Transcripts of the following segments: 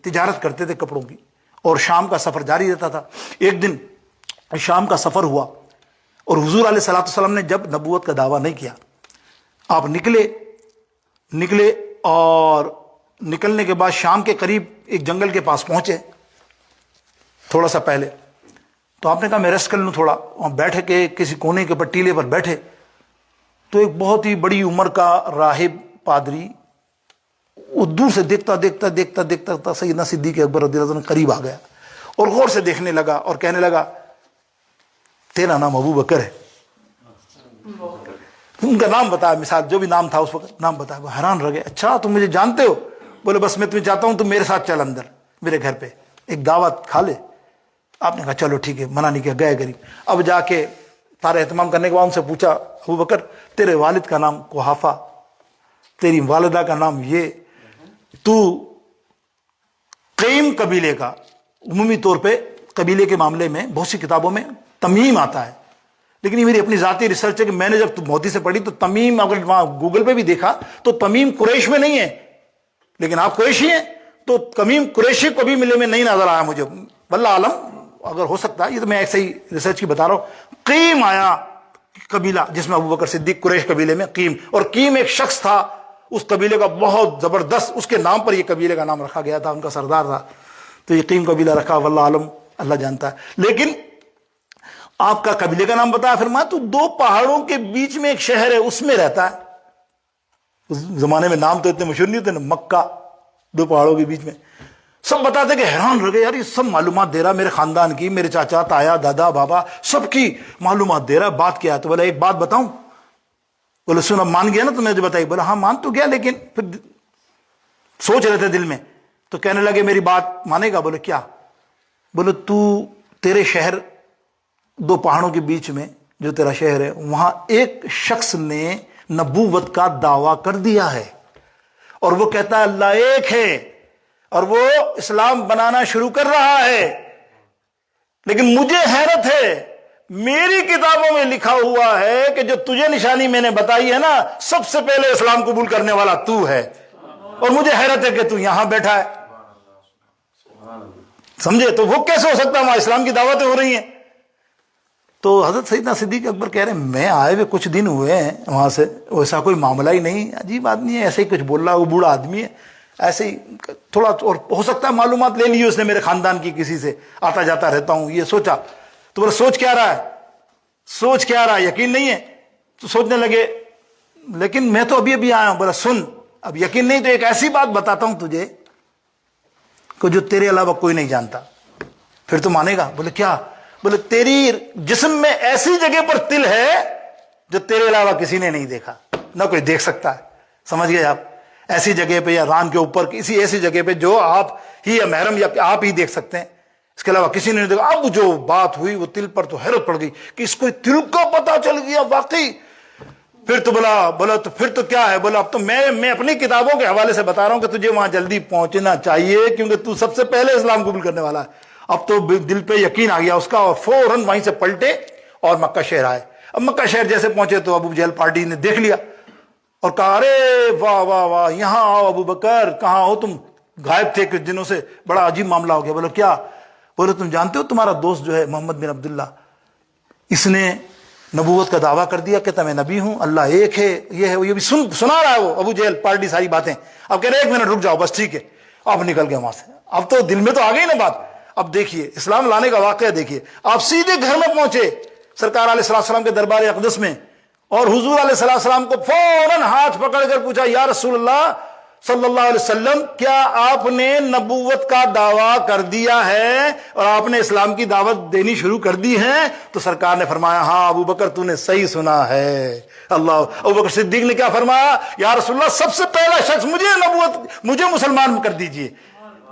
تجارت کرتے تھے کپڑوں کی، اور شام کا سفر جاری رہتا تھا۔ ایک دن شام کا سفر ہوا اور حضور علیہ الصلوۃ والسلام نے جب نبوت کا دعویٰ نہیں کیا، آپ نکلے اور نکلنے کے بعد شام کے قریب ایک جنگل کے پاس پہنچے تھوڑا سا پہلے، تو آپ نے کہا میں ریسٹ کر لوں تھوڑا، وہاں بیٹھ کے کسی کونے کے اوپر ٹیلے پر بیٹھے تو ایک بہت ہی بڑی عمر کا راہب پادری وہ دور سے دیکھتا سیدنا صدیق اکبر رضی اللہ عنہ قریب آ گیا اور غور سے دیکھنے لگا اور کہنے لگا تیرا نام ابو بکر ہے؟ ان کا نام بتایا، مثال جو بھی نام تھا اس وقت نام بتایا، وہ حیران رہ گئے، اچھا تم مجھے جانتے ہو؟ بولے بس میں تمہیں چاہتا ہوں تم میرے ساتھ چل اندر میرے گھر پہ ایک دعوت کھا لے۔ آپ نے کہا چلو ٹھیک ہے، منع نہیں کیا، گئے قریب۔ اب جا کے سارے اہتمام کرنے کے بعد ان سے پوچھا ابو بکر تیرے والد کا نام قحافہ، تیری والدہ کا نام یہ، تو قیم قبیلے کا، عمومی طور پہ قبیلے کے معاملے میں بہت سی کتابوں میں تمیم آتا ہے، لیکن یہ میری اپنی ذاتی ریسرچ ہے کہ میں نے جب موتی سے پڑھی تو تمیم اگر وہاں گوگل پہ بھی دیکھا تو تمیم قریش میں نہیں ہے، لیکن آپ قریشی ہیں تو تمیم قریشی کو بھی ملے میں نہیں نظر آیا مجھے، واللہ عالم اگر ہو سکتا ہے، یہ تو میں ایسے ہی ریسرچ کی بتا رہا ہوں۔ قیم آیا قبیلہ جس میں ابو بکر صدیق قریش قبیلے میں قیم، اور قیم ایک شخص تھا اس قبیلے کا بہت زبردست، اس کے نام پر یہ قبیلے کا نام رکھا گیا تھا، ان کا سردار تھا، تو یہ قیم قبیلہ رکھا، واللہ عالم اللہ جانتا ہے۔ لیکن آپ کا قبیلے کا نام بتایا، فرمایا تو دو پہاڑوں کے بیچ میں ایک شہر ہے اس میں رہتا ہے۔ اس زمانے میں نام تو اتنے مشہور نہیں ہوتے نا، مکہ دو پہاڑوں کے بیچ میں، سب بتاتے کہ حیران رہ گئے یار یہ سب معلومات دے رہا، میرے خاندان کی، میرے چاچا تایا دادا بابا سب کی معلومات دے رہا، بات کیا ہے؟ تو بولا ایک بات بتاؤں؟ بولے سن، اب مان گیا نا تم نے جو بتائی؟ بولا ہاں مان تو گیا، لیکن پھر سوچ رہے تھے دل میں، تو کہنے لگے میری بات مانے گا؟ بولے کیا؟ بولے تیرے شہر دو پہاڑوں کے بیچ میں جو تیرا شہر ہے وہاں ایک شخص نے نبوت کا دعویٰ کر دیا ہے، اور وہ کہتا ہے اللہ ایک ہے، اور وہ اسلام بنانا شروع کر رہا ہے، لیکن مجھے حیرت ہے میری کتابوں میں لکھا ہوا ہے کہ جو تجھے نشانی میں نے بتائی ہے نا سب سے پہلے اسلام قبول کرنے والا تو ہے، اور مجھے حیرت ہے کہ تو یہاں بیٹھا ہے۔ سمجھے؟ تو وہ کیسے ہو سکتا ہے؟ وہاں اسلام کی دعوتیں ہو رہی ہیں۔ تو حضرت سیدنا صدیق اکبر کہہ رہے ہیں میں آئے ہوئے کچھ دن ہوئے ہیں وہاں سے، ویسا کوئی معاملہ ہی نہیں، عجیب آدمی ہے، ایسے ہی کچھ بول رہا ہے، وہ بوڑھا آدمی ہے، ایسے ہی تھوڑا، اور ہو سکتا ہے معلومات لے لی اس نے میرے خاندان کی، کسی سے آتا جاتا رہتا ہوں، یہ سوچا۔ تو بولا سوچ کیا رہا ہے؟ یقین نہیں ہے؟ تو سوچنے لگے لیکن میں تو ابھی آیا ہوں۔ بولا سن، اب یقین نہیں تو ایک ایسی بات بتاتا ہوں تجھے کہ جو تیرے علاوہ کوئی نہیں جانتا، پھر تو مانے گا؟ بولے کیا؟ بولے تیری جسم میں ایسی جگہ پر تل ہے جو تیرے علاوہ کسی نے نہیں دیکھا، نہ کوئی دیکھ سکتا ہے۔ سمجھ گئے آپ؟ ایسی جگہ پہ یا ران کے اوپر کسی ایسی جگہ پہ جو آپ ہی یا محرم یا آپ ہی دیکھ سکتے ہیں، اس کے علاوہ کسی نے نہیں دیکھا۔ اب جو بات ہوئی وہ تل پر تو حیرت پڑ گئی کہ اس کو تل کا پتہ چل گیا واقعی۔ پھر تو بولا تو پھر تو کیا ہے؟ بولا اب تو میں اپنی کتابوں کے حوالے سے بتا رہا ہوں کہ تجھے وہاں جلدی پہنچنا چاہیے کیونکہ تو سب سے پہلے اسلام قبول کرنے والا ہے۔ اب تو دل پہ یقین آ گیا اس کا، اور فوراً وہیں سے پلٹے اور مکہ شہر آئے۔ اب مکہ شہر جیسے پہنچے تو ابو جہل پارٹی نے دیکھ لیا اور کہا ارے واہ واہ واہ، یہاں آؤ ابو بکر، کہاں ہو تم؟ غائب تھے کچھ دنوں سے، بڑا عجیب معاملہ ہو گیا۔ بولے کیا؟ بولے تم جانتے ہو تمہارا دوست جو ہے محمد بن عبداللہ، اس نے نبوت کا دعویٰ کر دیا، کہتا میں نبی ہوں، اللہ ایک ہے، یہ ہے وہ، یہ بھی سنا رہا ہے وہ ابو جہل پارٹی ساری باتیں۔ اب کہہ رہے ایک منٹ رک جاؤ بس، ٹھیک ہے۔ اب نکل گیا وہاں سے، اب تو دل میں تو آ گئی نا بات۔ اب دیکھیے اسلام لانے کا واقعہ دیکھیے، آپ سیدھے گھر میں پہنچے سرکار علیہ السلام کے دربار اقدس میں، اور حضور علیہ السلام کو فوراً ہاتھ پکڑ کر پوچھا یا رسول اللہ صلی اللہ علیہ وسلم، کیا آپ نے نبوت کا دعویٰ کر دیا ہے اور آپ نے اسلام کی دعوت دینی شروع کر دی ہے؟ تو سرکار نے فرمایا ہاں ابو بکر تو نے صحیح سنا ہے۔ اللہ، ابو بکر صدیق نے کیا فرمایا؟ یا رسول اللہ سب سے پہلا شخص مجھے مسلمان کر دیجئے،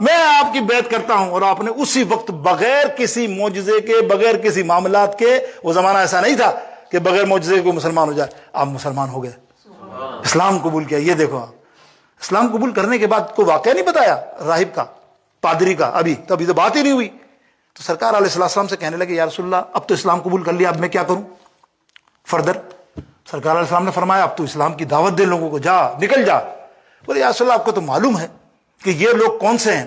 میں آپ کی بیعت کرتا ہوں۔ اور آپ نے اسی وقت بغیر کسی معجزے کے، بغیر کسی معاملات کے، وہ زمانہ ایسا نہیں تھا کہ بغیر معجزے کو مسلمان ہو جائے، آپ مسلمان ہو گئے، اسلام قبول کیا۔ یہ دیکھو آپ، اسلام قبول کرنے کے بعد کوئی واقعہ نہیں بتایا راہب کا، پادری کا، ابھی تو بات ہی نہیں ہوئی۔ تو سرکار علیہ السلام سے کہنے لگے یا رسول اللہ اب تو اسلام قبول کر لیا، اب میں کیا کروں فردر؟ سرکار علیہ السلام نے فرمایا اب تو اسلام کی دعوت دے لوگوں کو، جا نکل جا۔ بولے یا رسول اللہ آپ کو تو معلوم ہے کہ یہ لوگ کون سے ہیں؟